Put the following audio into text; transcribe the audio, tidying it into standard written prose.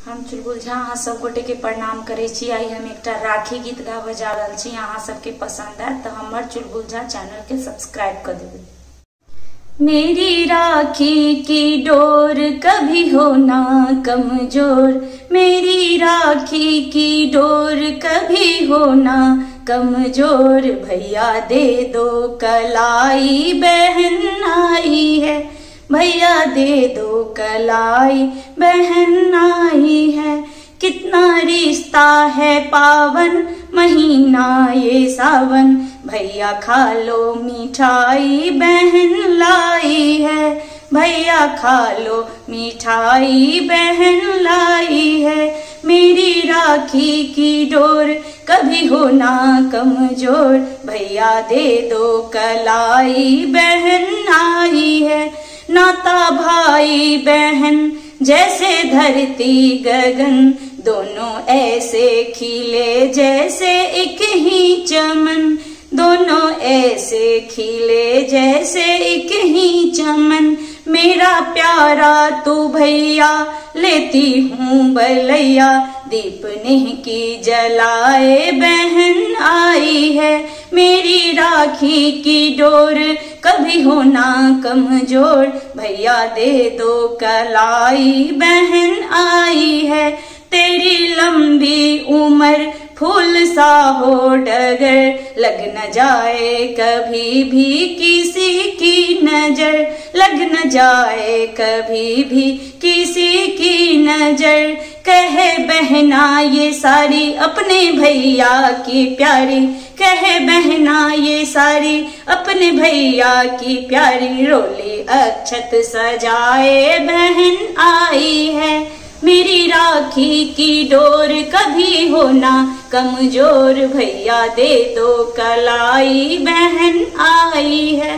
हम चुलबुल झा अहाँ सब गोटे के प्रणाम करे छी। आई हम एक राखी गीत गावे जा रहल छी। अहाँ सबके पसंद आए तो हमर चुलबुल झा चैनल के सब्सक्राइब कर देबे। मेरी राखी की डोर कभी हो ना कमजोर, मेरी राखी की डोर कभी हो ना कमजोर। भैया दे दो कलाई बहन आई है, भैया दे दो कलाई बहन आई है। कितना रिश्ता है पावन महीना ये सावन, भैया खा लो मिठाई बहन लाई है, भैया खा लो मिठाई बहन लाई है। मेरी राखी की डोर कभी हो ना कमजोर, भैया दे दो कलाई बहन आई है। नाता भाई बहन जैसे धरती गगन, दोनों ऐसे खिले जैसे एक ही चमन, दोनों ऐसे खिले जैसे एक ही चमन। मेरा प्यारा तू भैया लेती हूँ बलैया, दीप नेह की जलाए बहन आई है। मेरी राखी की डोर कभी हो ना कमजोर, भैया दे दो कलाई बहन आई है। तेरी लंबी उम्र फूल सा हो डगर, लग न जाए कभी भी किसी की नजर, लग न जाए कभी भी किसी की नजर। कहे बहना ये सारी अपने भैया की प्यारी, कहे बहना ये सारी अपने भैया की प्यारी। रोली अक्षत सजाए बहन आई है, मेरी राखी की डोर कभी हो ना कमजोर, भैया दे दो कलाई बहन आई है।